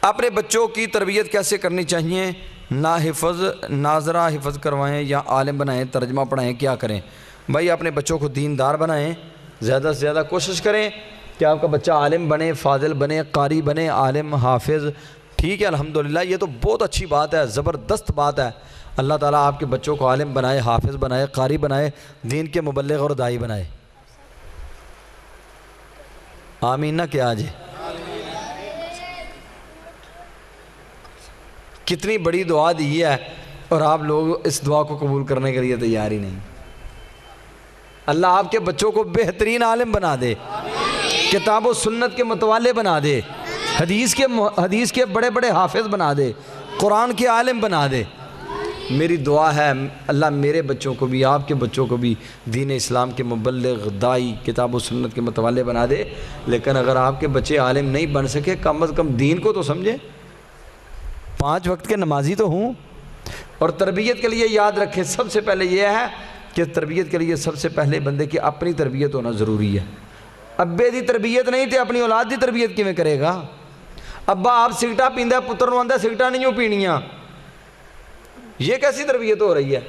[SPEAKER 1] اپنے بچوں کی تربیت کیسے کرنی چاہیے؟ نہ حفظ، ناظرہ حفظ کروائیں یا عالم بنائیں، ترجمہ پڑھائیں، کیا کریں؟ بھائی اپنے بچوں کو دیندار بنائیں، زیادہ سے زیادہ کوشش کریں کہ آپ کا بچہ عالم بنے، فاضل بنے، قاری بنے، عالم، حافظ۔ ٹھیک ہے الحمدللہ، یہ تو بہت اچھی بات ہے، زبردست بات ہے۔ اللہ تعالیٰ آپ کے بچوں کو عالم بنائے، حافظ بنائے، قاری بنائے، دین کے مبلغ اور داعی بنائے۔ آمین نہ کیا آج کتنی بڑی دعا دی ہے اور آپ لوگ اس دعا کو قبول کرنے کے لیے تیار ہی نہیں۔ اللہ آپ کے بچوں کو بہترین عالم بنا دے، کتاب و سنت کے متوالے بنا دے، حدیث کے بڑے بڑے حافظ بنا دے، قرآن کے عالم بنا دے۔ میری دعا ہے اللہ میرے بچوں کو بھی، آپ کے بچوں کو بھی دین اسلام کے مبلغ، داعی، کتاب و سنت کے متوالے بنا دے۔ لیکن اگر آپ کے بچے عالم نہیں بن سکے، کم از کم دین کو تو سمجھیں، 5 وقت کے نمازی تو ہوں۔ اور تربیت کے لیے یاد رکھیں، سب سے پہلے یہ ہے کہ تربیت کے لیے سب سے پہلے بندے کی اپنی تربیت ہونا ضروری ہے۔ ابے دی تربیت نہیں تے اپنی اولاد دی تربیت کیویں کرے گا؟ ابا آپ سگٹا پیندا، پتر نوں آندا سگٹا نہیں پینیاں، یہ کیسی تربیت ہو رہی ہے؟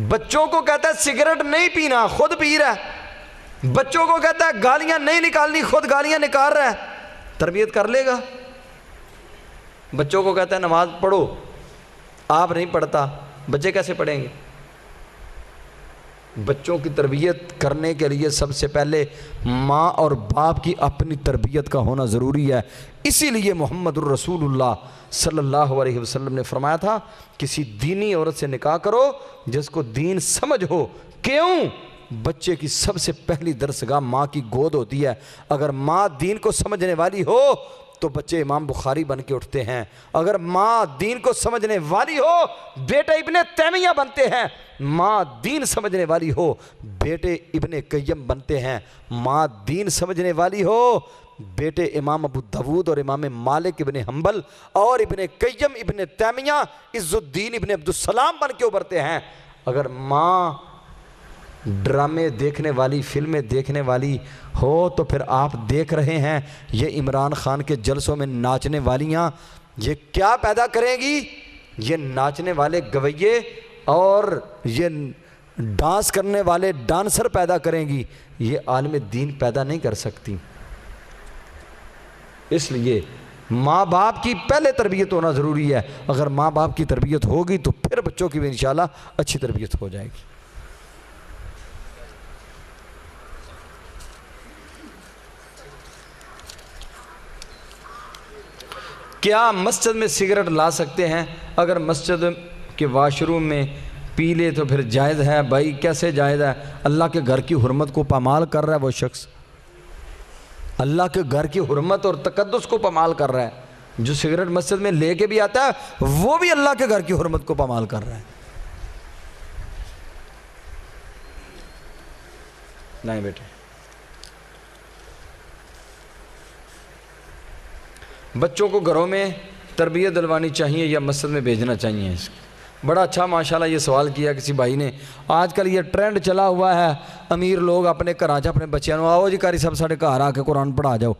[SPEAKER 1] بچوں کو کہتا ہے سگریٹ نہیں پینا، خود پی رہا ہے۔ بچوں کو کہتا ہے گالیاں نہیں نکالنی، خود گالیاں نکال رہا ہے۔ تربیت کر لے گا؟ بچوں کو کہتا ہے نماز پڑھو، آپ نہیں پڑھتا، بچے کیسے پڑھیں گے؟ بچوں کی تربیت کرنے کے لیے سب سے پہلے ماں اور باپ کی اپنی تربیت کا ہونا ضروری ہے۔ اسی لیے محمد الرسول اللہ صلی اللہ علیہ وسلم نے فرمایا تھا کسی دینی عورت سے نکاح کرو جس کو دین سمجھ ہو۔ کیوں؟ بچے کی سب سے پہلی درسگاہ ماں کی گود ہوتی ہے۔ اگر ماں دین کو سمجھنے والی ہو تو بچے امام بخاری بن کے اٹھتے ہیں۔ اگر ماں دین کو سمجھنے والی ہو بیٹے ابن تیمیہ بنتے ہیں۔ ماں دین سمجھنے والی ہو بیٹے ابن قیم بنتے ہیں۔ ماں دین سمجھنے والی ہو بیٹے امام ابو داود اور امام مالک ابن حنبل اور ابن قیم ابن تیمیہ عز الدین ابن عبدالسلام بن کے ابھرتے ہیں۔ اگر ماں ڈرامے دیکھنے والی، فلمیں دیکھنے والی ہو تو پھر آپ دیکھ رہے ہیں یہ عمران خان کے جلسوں میں ناچنے والیاں یہ کیا پیدا کریں گی؟ یہ ناچنے والے گویے اور یہ ڈانس کرنے والے ڈانسر پیدا کریں گی، یہ عالم دین پیدا نہیں کر سکتی۔ اس لیے ماں باپ کی پہلے تربیت ہونا ضروری ہے۔ اگر ماں باپ کی تربیت ہوگی تو پھر بچوں کی بھی انشاءاللہ اچھی تربیت ہو جائے گی۔ کیا مسجد میں سگریٹ لا سکتے ہیں؟ اگر مسجد کے واش روم میں پی لے تو پھر جائز ہے؟ بھائی کیسے جائز ہے؟ اللہ کے گھر کی حرمت کو پامال کر رہا ہے وہ شخص، اللہ کے گھر کی حرمت اور تقدس کو پامال کر رہا ہے۔ جو سگریٹ مسجد میں لے کے بھی آتا ہے وہ بھی اللہ کے گھر کی حرمت کو پامال کر رہا ہے۔ نہیں بیٹے، بچوں کو گھروں میں تربیت دلوانی چاہیے یا مسجد میں بھیجنا چاہیے؟ اس بڑا اچھا ماشاءاللہ یہ سوال کیا کسی بھائی نے۔ آج کل یہ ٹرینڈ چلا ہوا ہے، امیر لوگ اپنے گھر اپنے بچیاں نو آؤ جی قاری صاحب ساڑھے گھر آ کے قرآن پڑھا جاؤ۔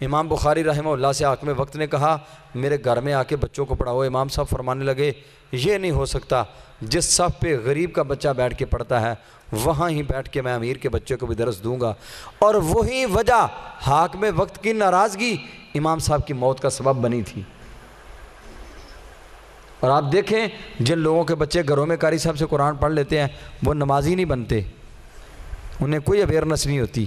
[SPEAKER 1] امام بخاری رحمہ اللہ سے حاکم وقت نے کہا میرے گھر میں آ کے بچوں کو پڑھاؤ۔ امام صاحب فرمانے لگے یہ نہیں ہو سکتا، جس صف پہ غریب کا بچہ بیٹھ کے پڑھتا ہے وہاں ہی بیٹھ کے میں امیر کے بچے کو بھی درس دوں گا۔ اور وہی وجہ حاکم وقت کی ناراضگی امام صاحب کی موت کا سبب بنی تھی۔ اور آپ دیکھیں جن لوگوں کے بچے گھروں میں قاری صاحب سے قرآن پڑھ لیتے ہیں وہ نمازی نہیں بنتے، انہیں کوئی اویئرنس نہیں ہوتی۔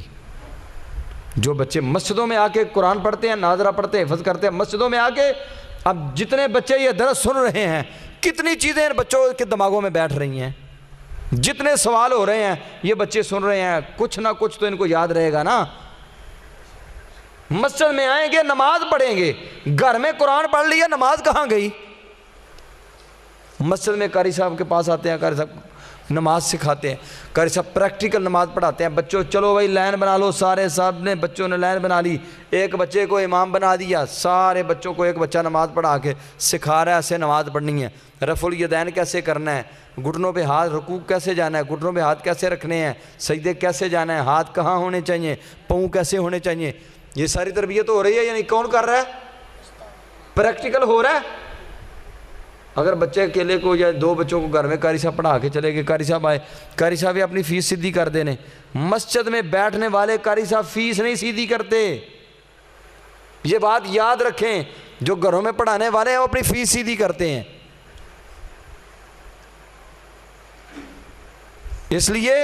[SPEAKER 1] جو بچے مسجدوں میں آ کے قرآن پڑھتے ہیں، ناظرہ پڑھتے ہیں، حفظ کرتے ہیں مسجدوں میں آ کے، اب جتنے بچے یہ درس سن رہے ہیں کتنی چیزیں ان بچوں کے دماغوں میں بیٹھ رہی ہیں، جتنے سوال ہو رہے ہیں یہ بچے سن رہے ہیں، کچھ نہ کچھ تو ان کو یاد رہے گا نا۔ مسجد میں آئیں گے نماز پڑھیں گے، گھر میں قرآن پڑھ لیا نماز کہاں گئی؟ مسجد میں قاری صاحب کے پاس آتے ہیں، قاری صاحب نماز سکھاتے ہیں، قاری صاحب پریکٹیکل نماز پڑھاتے ہیں، بچوں چلو بھائی لائن بنا لو، سارے صاحب نے بچوں نے لائن بنا لی، ایک بچے کو امام بنا دیا، سارے بچوں کو ایک بچہ نماز پڑھا کے سکھا رہا ہے ایسے نماز پڑھنی ہے، رفع الیدین کیسے کرنا ہے، گھٹنوں پہ ہاتھ، رکوع کیسے جانا ہے، گھٹنوں پہ ہاتھ کیسے رکھنے ہیں، سجدے کیسے جانا ہے، ہاتھ کہاں ہونے چاہیے، پاؤں کیسے ہونے چاہیے، یہ ساری تربیت ہو رہی ہے یعنی کون کر رہا ہے؟ پریکٹیکل ہو رہا ہے۔ اگر بچے اکیلے کو یا دو بچوں کو گھر میں قاری صاحب پڑھا کے چلے گئے، قاری صاحب آئے، قاری صاحب یہ اپنی فیس سیدھی کر دینے، مسجد میں بیٹھنے والے قاری صاحب فیس نہیں سیدھی کرتے، یہ بات یاد رکھیں، جو گھروں میں پڑھانے والے ہیں وہ اپنی فیس سیدھی کرتے ہیں۔ اس لیے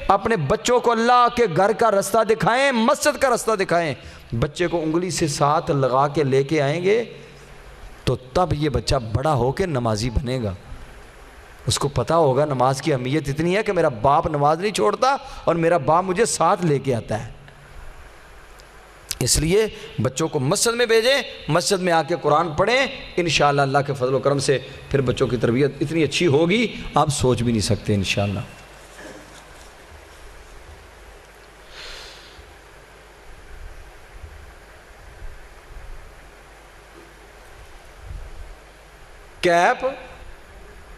[SPEAKER 1] اپنے بچوں کو اللہ کے گھر کا رستہ دکھائیں، مسجد کا رستہ دکھائیں۔ بچے کو انگلی سے ساتھ لگا کے لے کے آئیں گے تو تب یہ بچہ بڑا ہو کے نمازی بنے گا، اس کو پتہ ہوگا نماز کی اہمیت اتنی ہے کہ میرا باپ نماز نہیں چھوڑتا اور میرا باپ مجھے ساتھ لے کے آتا ہے۔ اس لیے بچوں کو مسجد میں بھیجیں، مسجد میں آ کے قرآن پڑھیں، انشاءاللہ اللہ کے فضل و کرم سے پھر بچوں کی تربیت اتنی اچھی ہوگی آپ سوچ بھی نہیں سکتے انشاءاللہ۔ کیپ،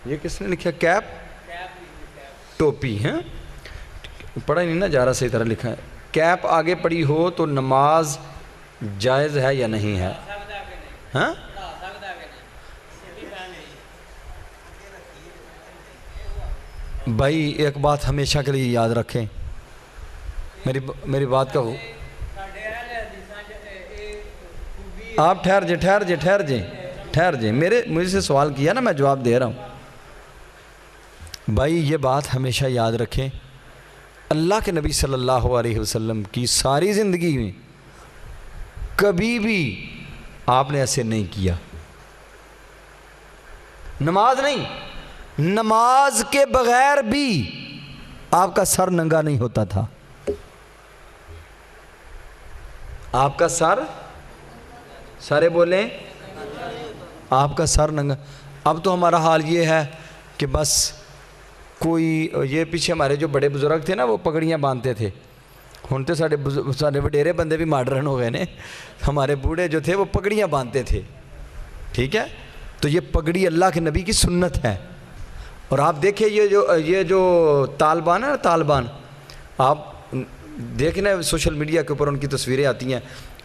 [SPEAKER 1] یہ کس نے لکھا کیپ؟ ٹوپی، ہیں پڑھا ہی نہیں نا جا رہا صحیح طرح لکھا ہے۔ کیپ آگے پڑی ہو تو نماز جائز ہے یا نہیں ہے؟ ہاں بھائی ایک بات ہمیشہ کے لیے یاد رکھیں، میری بات کا آپ ٹھہر جائیں مجھ سے سوال کیا نا میں جواب دے رہا ہوں۔ بھائی یہ بات ہمیشہ یاد رکھیں، اللہ کے نبی صلی اللہ علیہ وسلم کی ساری زندگی میں کبھی بھی آپ نے ایسے نہیں کیا، نماز نہیں، نماز کے بغیر بھی آپ کا سر ننگا نہیں ہوتا تھا، آپ کا سر، سارے بولیں آپ کا سر ننگا۔ اب تو ہمارا حال یہ ہے کہ بس کوئی یہ پیچھے ہمارے جو بڑے بزرگ تھے نا وہ پگڑیاں باندھتے تھے، ہن تو سارے وڈیرے بندے بھی ماڈرن ہو گئے نے، ہمارے بوڑھے جو تھے وہ پگڑیاں باندھتے تھے، ٹھیک ہے؟ تو یہ پگڑی اللہ کے نبی کی سنت ہے۔ اور آپ دیکھیں یہ جو طالبان ہے نا، طالبان آپ دیکھنا سوشل میڈیا کے اوپر ان کی تصویریں آتی ہیں،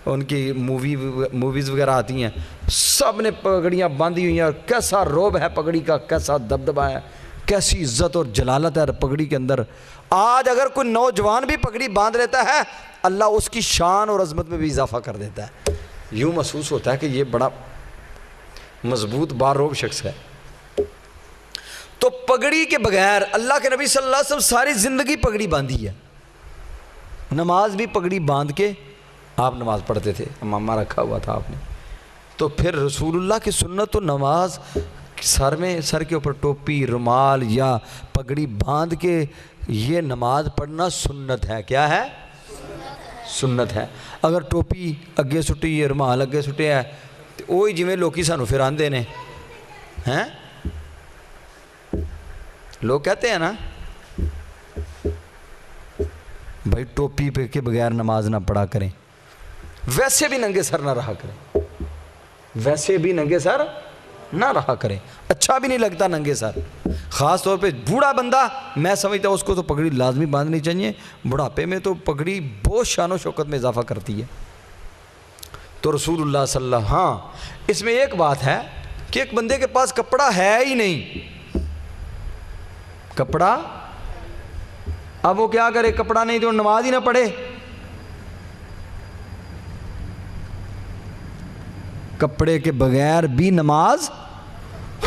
[SPEAKER 1] ان کی موویز وغیرہ آتی ہیں، سب نے پگڑیاں باندھی ہوئی ہیں، اور کیسا روب ہے پگڑی کا، کیسا دبدبہ ہے، کیسی عزت اور جلالت ہے پگڑی کے اندر۔ آج اگر کوئی نوجوان بھی پگڑی باندھ لیتا ہے، اللہ اس کی شان اور عظمت میں بھی اضافہ کر دیتا ہے، یوں محسوس ہوتا ہے کہ یہ بڑا مضبوط باروب شخص ہے۔ تو پگڑی کے بغیر اللہ کے نبی صلی اللہ علیہ وسلم ساری زندگی پگڑی باندھی ہے، نماز بھی پگڑی باندھ کے آپ نماز پڑھتے تھے، امامہ رکھا ہوا تھا آپ نے۔ تو پھر رسول اللہ کی سنت تو نماز سر کے اوپر ٹوپی، رومال یا پگڑی باندھ کے یہ نماز پڑھنا سنت ہے۔ کیا ہے؟ سنت ہے۔ اگر ٹوپی اگے سٹی ہے، رومال اگے سٹے ہے، تو وہی جویں لوکی سانو پھر آندے نے ہیں، لوگ کہتے ہیں نا بھائی ٹوپی پہ کے بغیر نماز نہ پڑھا کریں، ویسے بھی ننگے سر نہ رہا کریں، ویسے بھی ننگے سر نہ رہا کریں، اچھا بھی نہیں لگتا ننگے سر، خاص طور پہ بوڑھا بندہ، میں سمجھتا ہوں اس کو تو پگڑی لازمی باندھنی چاہیے، بڑھاپے میں تو پگڑی بہت شان و شوکت میں اضافہ کرتی ہے۔ تو رسول اللہ صلی اللہ، ہاں اس میں ایک بات ہے کہ ایک بندے کے پاس کپڑا ہے ہی نہیں، کپڑا، اب وہ کیا کرے؟ کپڑا نہیں تو نماز ہی نہ پڑھے۔ کپڑے کے بغیر بھی نماز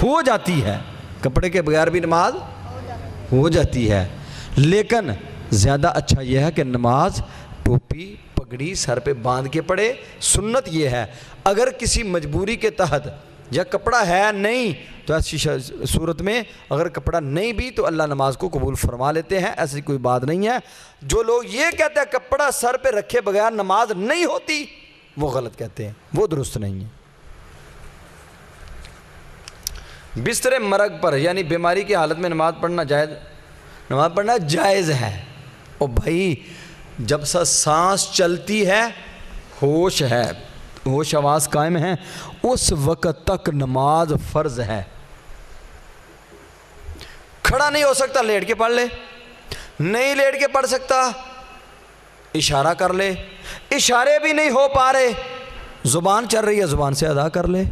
[SPEAKER 1] ہو جاتی ہے، کپڑے کے بغیر بھی نماز ہو جاتی ہے، لیکن زیادہ اچھا یہ ہے کہ نماز ٹوپی پگڑی سر پہ باندھ کے پڑھے۔ سنت یہ ہے، اگر کسی مجبوری کے تحت یا کپڑا ہے نہیں تو ایسی صورت میں اگر کپڑا نہیں بھی تو اللہ نماز کو قبول فرما لیتے ہیں، ایسی کوئی بات نہیں ہے۔ جو لوگ یہ کہتے ہیں کپڑا سر پہ رکھے بغیر نماز نہیں ہوتی، وہ غلط کہتے ہیں، وہ درست نہیں ہے۔ بستر مرگ پر یعنی بیماری کی حالت میں نماز پڑھنا جائز ہے۔ او بھائی جب سے سانس چلتی ہے، ہوش ہے، ہوش آواز قائم ہے، اس وقت تک نماز فرض ہے۔ کھڑا نہیں ہو سکتا، لیٹ کے پڑھ لے، نہیں لیٹ کے پڑھ سکتا اشارہ کر لے، اشارے بھی نہیں ہو پا رہے، زبان چل رہی ہے زبان سے ادا کر لے،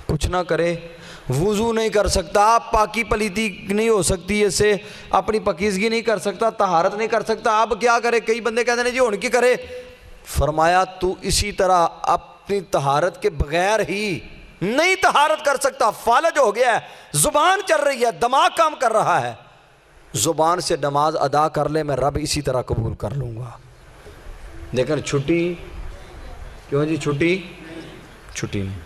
[SPEAKER 1] کچھ نہ کرے۔ وضو نہیں کر سکتا، پاکی پلیتی نہیں ہو سکتی، اس سے اپنی پاکیزگی نہیں کر سکتا، طہارت نہیں کر سکتا، اب کیا کرے؟ کئی بندے کہتے ہیں جی ہن کی کرے، فرمایا تو اسی طرح اپنی طہارت کے بغیر ہی نہیں طہارت کر سکتا، فالج ہو گیا ہے، زبان چل رہی ہے، دماغ کام کر رہا ہے، زبان سے نماز ادا کر لے، میں رب اسی طرح قبول کر لوں گا۔ لیکن چھٹی کیوں جی؟ چھٹی نہیں۔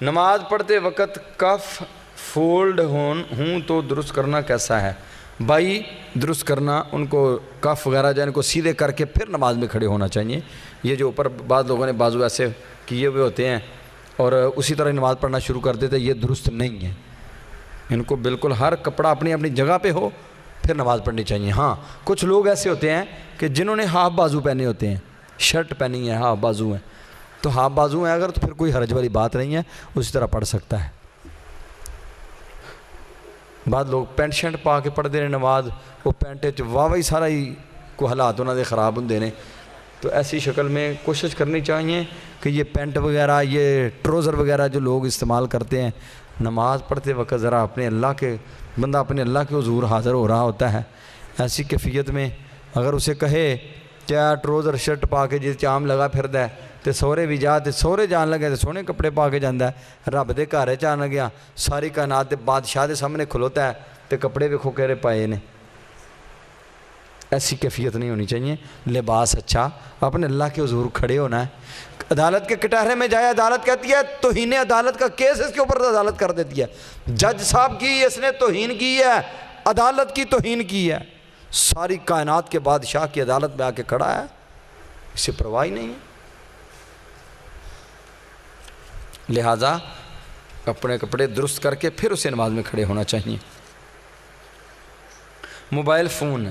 [SPEAKER 1] نماز پڑھتے وقت کف فولڈ ہوں تو درست کرنا کیسا ہے؟ بھائی درست کرنا، ان کو کف وغیرہ جو ان کو سیدھے کر کے پھر نماز میں کھڑے ہونا چاہیے۔ یہ جو اوپر بعض لوگوں نے بازو ایسے کیے ہوئے ہوتے ہیں اور اسی طرح نماز پڑھنا شروع کر دیتے، یہ درست نہیں ہے۔ ان کو بالکل ہر کپڑا اپنی اپنی جگہ پہ ہو پھر نماز پڑھنی چاہیے۔ ہاں کچھ لوگ ایسے ہوتے ہیں کہ جنہوں نے ہاف بازو پہنے ہوتے ہیں، شرٹ پہنی ہے ہاف بازو ہیں، تو ہاف بازو ہیں اگر تو پھر کوئی حرج والی بات نہیں ہے، اسی طرح پڑھ سکتا ہے۔ بعد لوگ پینٹ شرٹ پا کے پڑھتے ہیں نماز، وہ پینٹ واہ سارا ہی کو حالات انہوں نے خراب ہوندے نے، تو ایسی شکل میں کوشش کرنی چاہیے کہ یہ پینٹ وغیرہ، یہ ٹروزر وغیرہ جو لوگ استعمال کرتے ہیں، نماز پڑھتے وقت ذرا بندہ اپنے اللہ کے حضور حاضر ہو رہا ہوتا ہے، ایسی کیفیت میں اگر اسے کہے کیا ٹروزر شرٹ پا کے جی چام لگا پھردا ہے تے سورے بھی جا تے سورے جان لگے تے سونے کپڑے پا کے جاندا ہے، رب دے گھر چ آن گیا ساری کائنات دے بادشاہ دے سامنے کھلوتا ہے تے کپڑے ویکھو کہڑے پائے نے۔ ایسی کیفیت نہیں ہونی چاہیے، لباس اچھا، اپنے اللہ کے حضور کھڑے ہونا ہے۔ عدالت کے کٹہرے میں جائے، عدالت کہتی ہے توہین عدالت کا کیس اس کے اوپر عدالت کر دیتی ہے، جج صاحب کی اس نے توہین کی ہے، عدالت کی توہین کی ہے، ساری کائنات کے بادشاہ کی عدالت میں آ کے کھڑا ہے، اسے پرواہ ہی نہیں ہے۔ لہٰذا اپنے کپڑے درست کر کے پھر اسے نماز میں کھڑے ہونا چاہیے۔ موبائل فون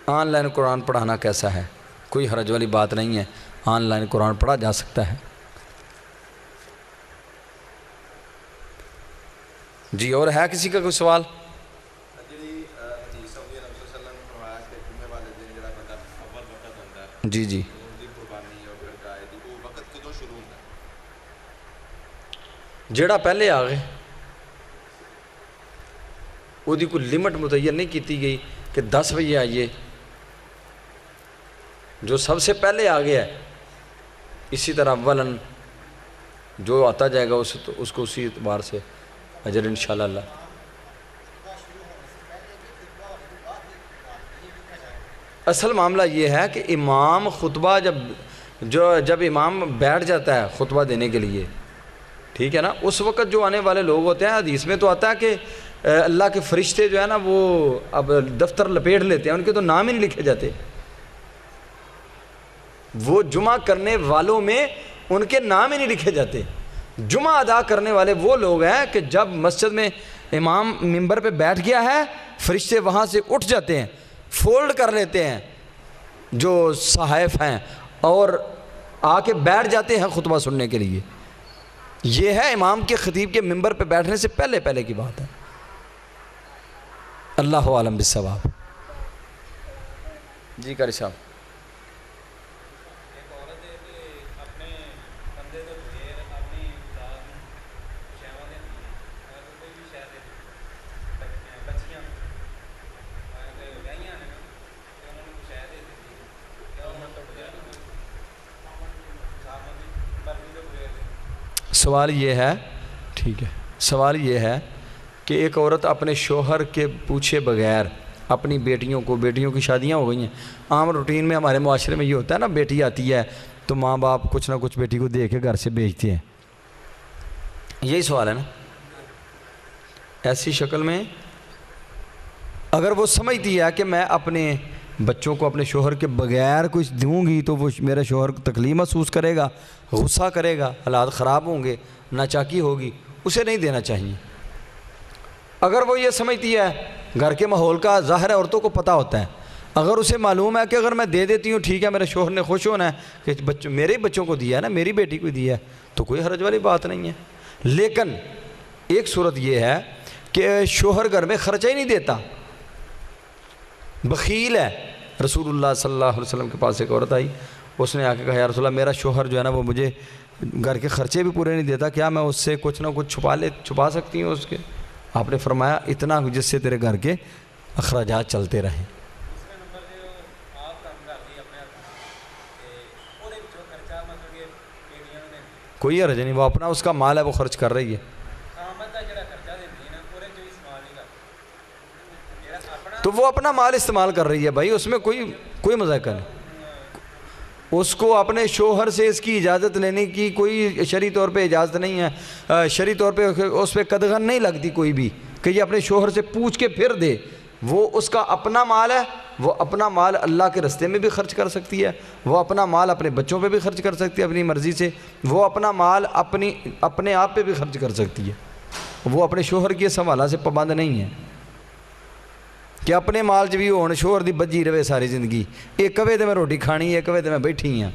[SPEAKER 1] آن لائن قرآن پڑھانا کیسا ہے؟ کوئی حرج والی بات نہیں ہے، آن لائن قرآن پڑھا جا سکتا ہے۔ جی اور ہے کسی کا کوئی سوال؟ جی جی جڑا پہلے آ گئے وہ کوئی لمٹ متعین نہیں کی گئی کہ 10 بجے آئیے، جو سب سے پہلے آ گیا ہے اسی طرح اولن جو آتا جائے گا اس کو اسی اعتبار سے اجر انشاءاللہ اللہ۔ اصل معاملہ یہ ہے کہ امام خطبہ جب امام بیٹھ جاتا ہے خطبہ دینے کے لیے، ٹھیک ہے نا، اس وقت جو آنے والے لوگ ہوتے ہیں، حدیث میں تو آتا ہے کہ اللہ کے فرشتے جو ہے نا وہ اب دفتر لپیٹ لیتے ہیں، ان کے تو نام ہی نہیں لکھے جاتے، وہ جمعہ کرنے والوں میں ان کے نام ہی نہیں لکھے جاتے۔ جمعہ ادا کرنے والے وہ لوگ ہیں کہ جب مسجد میں امام منبر پہ بیٹھ گیا ہے، فرشتے وہاں سے اٹھ جاتے ہیں، فولڈ کر لیتے ہیں جو صحائف ہیں اور آ کے بیٹھ جاتے ہیں خطبہ سننے کے لیے۔ یہ ہے امام کے خطیب کے منبر پہ بیٹھنے سے پہلے کی بات ہے۔ اللہ عالم بالصواب۔ جی قاری صاحب، سوال یہ ہے، ٹھیک ہے، سوال یہ ہے کہ ایک عورت اپنے شوہر کے پوچھے بغیر اپنی بیٹیوں کی شادیاں ہو گئی ہیں، عام روٹین میں ہمارے معاشرے میں یہ ہوتا ہے نا، بیٹی آتی ہے تو ماں باپ کچھ نہ کچھ بیٹی کو دے کے گھر سے بھیجتے ہیں، یہی سوال ہے نا؟ ایسی شکل میں اگر وہ سمجھتی ہے کہ میں اپنے بچوں کو اپنے شوہر کے بغیر کچھ دوں گی تو وہ میرا شوہر تکلیف محسوس کرے گا، غصہ کرے گا، حالات خراب ہوں گے، ناچاکی ہوگی، اسے نہیں دینا چاہیے۔ اگر وہ یہ سمجھتی ہے، گھر کے ماحول کا ظاہر ہے عورتوں کو پتہ ہوتا ہے، اگر اسے معلوم ہے کہ اگر میں دے دیتی ہوں ٹھیک ہے میرے شوہر نے خوش ہونا ہے کہ میرے بچوں کو دیا ہے نا، میری بیٹی کو دیا ہے، تو کوئی حرج والی بات نہیں ہے۔ لیکن ایک صورت یہ ہے کہ شوہر گھر میں خرچہ ہی نہیں دیتا، بخیل ہے۔ رسول اللہ صلی اللہ علیہ وسلم کے پاس ایک عورت آئی، اس نے آ کے کہا یا رسول اللہ میرا شوہر جو ہے نا وہ مجھے گھر کے خرچے بھی پورے نہیں دیتا، کیا میں اس سے کچھ نہ کچھ چھپا سکتی ہوں اس کے؟ آپ نے فرمایا اتنا جس سے تیرے گھر کے اخراجات چلتے رہیں۔ کوئی حرج نہیں، وہ اپنا اس کا مال ہے، وہ خرچ کر رہی ہے، تو وہ اپنا مال استعمال کر رہی ہے بھائی، اس میں کوئی مذاق نہیں۔ اس کو اپنے شوہر سے اس کی اجازت لینے کی کوئی شرعی طور پہ اجازت نہیں ہے، شرعی طور پہ اس پہ قدغن نہیں لگتی کوئی بھی کہ یہ اپنے شوہر سے پوچھ کے پھر دے۔ وہ اس کا اپنا مال ہے، وہ اپنا مال اللہ کے راستے میں بھی خرچ کر سکتی ہے، وہ اپنا مال اپنے بچوں پہ بھی خرچ کر سکتی ہے اپنی مرضی سے، وہ اپنا مال اپنے آپ پہ بھی خرچ کر سکتی ہے، وہ اپنے شوہر کی اس حوالہ سے پابند نہیں ہے کہ اپنے مال بھی ہون شوہر دی بجی رہے ساری زندگی، ایک کبے تے میں روٹی کھانی، ایک کبے تے میں بیٹھی ہوں۔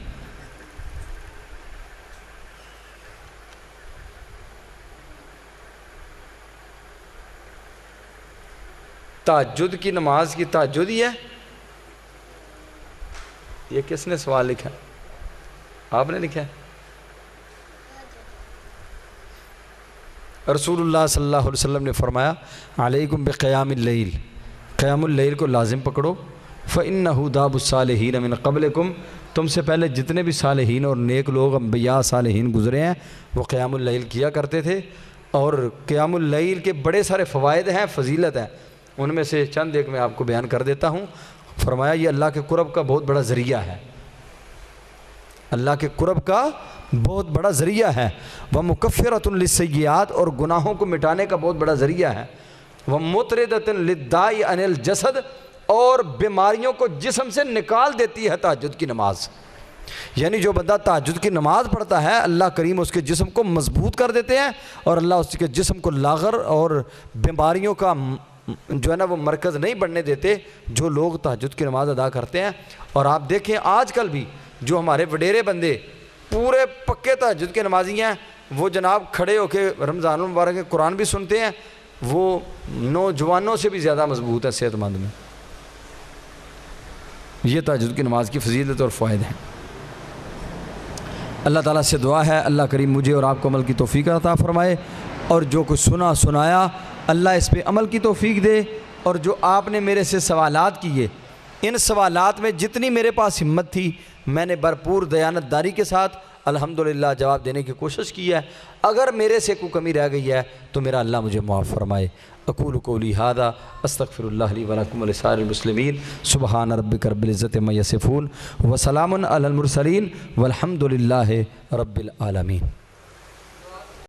[SPEAKER 1] تہجد کی نماز کی تہجد ہی ہے؟ یہ کس نے سوال لکھا ہے؟ آپ نے لکھا ہے؟ رسول اللہ صلی اللہ علیہ وسلم نے فرمایا علیکم بقیام اللیل، قیام اللیل کو لازم پکڑو، فإنہ داب الصالحین من قبلکم، تم سے پہلے جتنے بھی صالحین اور نیک لوگ انبیاء صالحین گزرے ہیں وہ قیام اللیل کیا کرتے تھے، اور قیام اللیل کے بڑے سارے فوائد ہیں، فضیلت ہیں، ان میں سے چند ایک میں آپ کو بیان کر دیتا ہوں۔ فرمایا یہ اللہ کے قرب کا بہت بڑا ذریعہ ہے، اللہ کے قرب کا بہت بڑا ذریعہ ہے، وَمُكَفِّرَةٌ لِلسَّيِّئَاتِ، اور گناہوں کو مٹانے کا بہت بڑا ذریعہ ہے، وَمُطْرِدَةٌ لِلدَّاءِ عَنِ الْجَسَدِ، اور بیماریوں کو جسم سے نکال دیتی ہے تہجد کی نماز۔ یعنی جو بندہ تہجد کی نماز پڑھتا ہے اللہ کریم اس کے جسم کو مضبوط کر دیتے ہیں، اور اللہ اس کے جسم کو لاغر اور بیماریوں کا جو ہے نا وہ مرکز نہیں بننے دیتے جو لوگ تہجد کی نماز ادا کرتے ہیں۔ اور آپ دیکھیں آج کل بھی جو ہمارے وڈیرے بندے پورے پکے تہجد کے نمازی ہیں، وہ جناب کھڑے ہو کے رمضان المبارک کے قرآن بھی سنتے ہیں، وہ نوجوانوں سے بھی زیادہ مضبوط ہے صحت مند میں۔ یہ تہجد کی نماز کی فضیلت اور فوائد ہیں۔ اللہ تعالیٰ سے دعا ہے اللہ کریم مجھے اور آپ کو عمل کی توفیق عطا فرمائے، اور جو کچھ سنا سنایا اللہ اس پہ عمل کی توفیق دے، اور جو آپ نے میرے سے سوالات کیے ان سوالات میں جتنی میرے پاس ہمت تھی میں نے بھرپور دیانت داری کے ساتھ الحمدللہ جواب دینے کی کوشش کی ہے۔ اگر میرے سے کوئی کمی رہ گئی ہے تو میرا اللہ مجھے معاف فرمائے۔ اقول قولی ھذا استغفر اللہ لی ولکم ولسائر المسلمین سبحان ربک رب العزۃ عما یصفون وسلام علی المرسلین والحمد للہ رب العالمین۔